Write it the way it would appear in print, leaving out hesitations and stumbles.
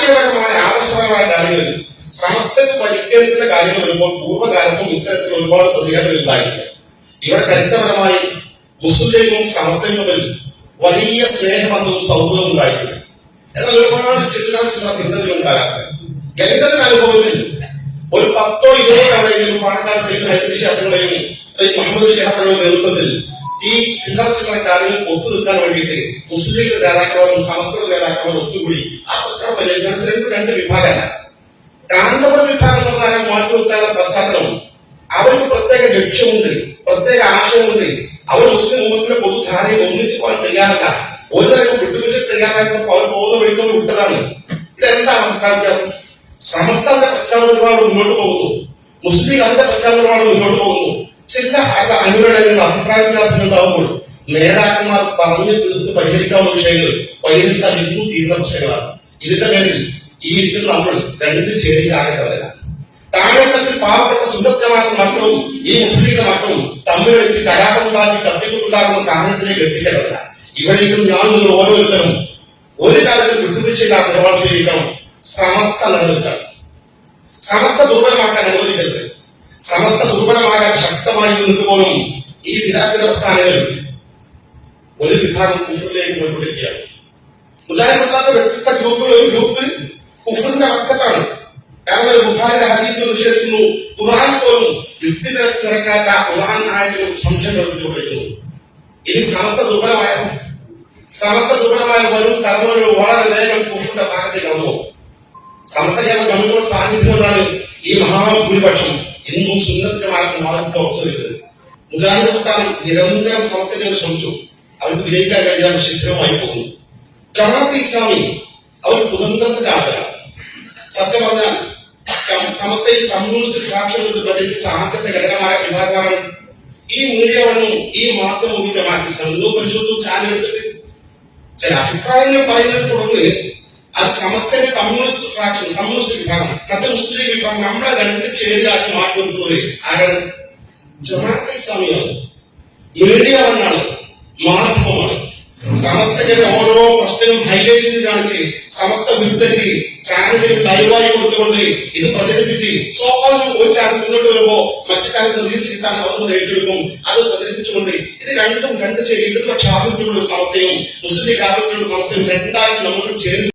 ആശയപരമായ ആദർശപരമായ കാര്യങ്ങളിൽ സമസ്തക്ക് പരിക്കേൽക്കുന്ന കാര്യങ്ങൾ വരുമ്പോൾ പൂർവ്വകാലത്തും ഇത്തരത്തിൽ ഒരുപാട് പ്രതികരണങ്ങൾ ഉണ്ടായിട്ടുണ്ട്. ഇവിടെ ചരിത്രപരമായി മുസ്ലിം ലീഗും സമസ്തയും തമ്മിൽ വലിയ സ്നേഹബന്ധവും സൗഹൃദവും ഉണ്ടായിട്ടുണ്ട്. എന്നാൽ ഒരുപാട് ചില്ലറ ഭിന്നതകൾ ഉണ്ടാകാറുണ്ട്. എന്റെ അനുഭവത്തിൽ ഒരു 10-20 തവണയെങ്കിലും പാണക്കാട് സയ്യിദ് ഹൈദരി ശിഹാബുകളുടെയും സയ്യിദ് മുഹമ്മദ് ശിഹാബുകളുടെ നേതൃത്വത്തിൽ ഈ ചില്ലറ കാര്യങ്ങൾ ഒത്തുനിൽക്കാൻ വേണ്ടിയിട്ട് മുസ്ലിം ലീഗ് നേതാക്കളും സമസ്ത നേതാക്കളും ഒത്തുകൂടി ആ പ്രശ്നം പരിഹരിക്കാൻ രണ്ട് വിഭാഗമല്ല. കാന്തപുര വിഭാഗം എന്ന് പറഞ്ഞാൽ മാറ്റി നിർത്താനുള്ള പശ്ചാത്തലം അവർക്ക് പ്രത്യേക ലക്ഷ്യമുണ്ട്, പ്രത്യേക ആശയമുണ്ട്. അവർ മുസ്ലിം ഉമ്മത്തിലെ പൊതുധാരയിൽ ഒന്നിച്ചു പോകാൻ തയ്യാറല്ല. ഒരു തരം വിട്ടുവീഴ്ച തയ്യാറായപ്പോൾ അവർ പോകുന്ന വഴിക്കൊണ്ട് വിട്ടതാണ്. ഇതെന്താണ് അഭിപ്രായ വ്യത്യാസം? സമസ്തന്റെ പ്രഖ്യാപന ഒരുപാട് മുന്നോട്ട് പോകുന്നു, മുസ്ലിം അതിന്റെ പ്രഖ്യാപന ഒരുപാട് മുന്നോട്ട് പോകുന്നു. ചില അനുരണനങ്ങൾ അഭിപ്രായ വ്യത്യാസങ്ങൾ ഉണ്ടാകുമ്പോൾ നേതാക്കന്മാർ പറഞ്ഞു തീർത്ത് പരിഹരിക്കാവുന്ന വിഷയങ്ങൾ പരിഹരിച്ചാൽ ഇന്നും തീരുന്ന പ്രശ്നങ്ങളാണ്. ഇതിന്റെ പേരിൽ ഈ ഇരിക്കുന്ന നമ്മൾ രണ്ട് ചേരിയിലാകേണ്ടവരല്ല. താഴെത്തട്ടിൽ പാവപ്പെട്ട സുന്ദരമാക്കുന്ന മക്കളും ഈ മുസ്ലിമിന്റെ മക്കളും തമ്മിൽ വെച്ച് കലാപമുണ്ടാക്കി കത്തിക്കുണ്ടാക്കുന്ന സാഹചര്യത്തിലേക്ക് എത്തിക്കേണ്ടതല്ല. ഇവിടെ ഇരിക്കുന്ന ഞാനും ഓരോരുത്തരും ഒരു കാലത്തിൽ വിട്ടുവീഴ്ചയില്ലാത്ത നിലപാട് സ്വീകരിക്കണം. സമസ്ത നിലനിൽക്കണം. സമസ്ത ദുർബലമാക്കാൻ അനുവദിക്കരുത്. സമസ്ത ദുർബലമാകാൻ ശക്തമായി നിന്നുപോലും ഈ വിദാഗ്ധ പ്രസ്ഥാനങ്ങൾ ഒരു വിഭാഗം കുഫറിലേക്ക് പോയിക്കൊണ്ടിരിക്കുകയാണ്. മുജാഹിദ് പ്രസ്ഥാനത്തെ വ്യത്യസ്ത ഗ്രൂപ്പുകൾ ഒരു ഗ്രൂപ്പ് കുഫറിന്റെ വക്കത്താണ്. കാരണം ഒരു ബുഖാരിയുടെ ഹദീസിൽ നിഷേധിക്കുന്നു, ഖുർആൻ പോലും യുക്തി നിരക്കാത്ത ഖുർആൻ ആയതിനും സംശയം പ്രവർത്തിച്ചുകൊണ്ടിരിക്കുന്നു. ഇനി സമസ്ത ദുർബലമായ വരും തലമുറകൾ വളരെ വേഗം കുഫറിന്റെ ഭാഗത്തേക്ക് കടന്നു പോകും. സമസ്തയുടെ കമ്മിറ്റിയുടെ സാന്നിധ്യം കൊണ്ടാണ് ഈ മഹാഭൂരിപക്ഷം ഇന്നും സുന്നത്തിന്റെ മാർഗം മാർഗത്തെ ഉറച്ചു വരുന്നത്. മുജാഹിദ് പ്രസ്ഥാനം നിരന്തരം സമസ്തയ്ക്ക് ശ്രമിച്ചു. അവർക്ക് വിജയിക്കാൻ കഴിയാതെ ശിഥിലമായി പോകുന്നു. ജമാഅത്തെ ഇസ്ലാമി അവർ കുതന്ത്രത്തിന്റെ ആളുകളാണ്. സത്യം പറഞ്ഞാൽ സമസ്തയിൽ കമ്മ്യൂണിസ്റ്റ് ഫ്രാക്ഷനുകൾ പ്രചരിപ്പിച്ച ആദ്യത്തെ ഘടകമായ വിഭാഗമാണ് ഈ മീഡിയ വണ്ണും ഈ മാധ്യമവും ജമാഅത്തെ ഇസ്ലാമി. ഇതോ പരിശോധിച്ചു ചാനൽ എടുത്തിട്ട് ചില അഭിപ്രായങ്ങൾ പറയുന്നതിനെ തുടർന്ന് അത് സമസ്തയുടെ കമ്മ്യൂണിസ്റ്റ് ഫ്രാക്ഷൻ, കമ്മ്യൂണിസ്റ്റ് വിഭാഗം, മറ്റു മുസ്ലിം ലീഗ് വിഭാഗം നമ്മളെ രണ്ട് ചേരിയാക്കി മാറ്റി നിർത്തുന്നത് ആരാണ്? ജമാഅത്തെ ഇസ്ലാമിയാണ്, മീഡിയ വണ്ണാണ്, മാധ്യമമാണ്. സമസ്തയുടെ ഓരോ പ്രശ്നവും ഹൈലൈറ്റ് ചെയ്ത് കാണിച്ച് സമസ്ത വിരുദ്ധയ്ക്ക് ചാനലുകൾ ലൈവായി കൊടുത്തുകൊണ്ട് ഇത് പ്രചരിപ്പിച്ച് സ്വാഭാവികം ഒരു ചാനൽ മുന്നോട്ട് വരുമ്പോ മറ്റു ചാനൽ റീൽസിട്ടാൻ അവർ ഏറ്റെടുക്കും. അത് പ്രചരിപ്പിച്ചുകൊണ്ട് ഇത് രണ്ടും രണ്ട് ഇടതുപക്ഷ ആഭിമുഖ്യമുള്ള സമസ്തയും മുസ്ലിം ആഭിമുഖ്യമുള്ള സമസ്തയും രണ്ടായി നമുക്ക് ചേർന്ന്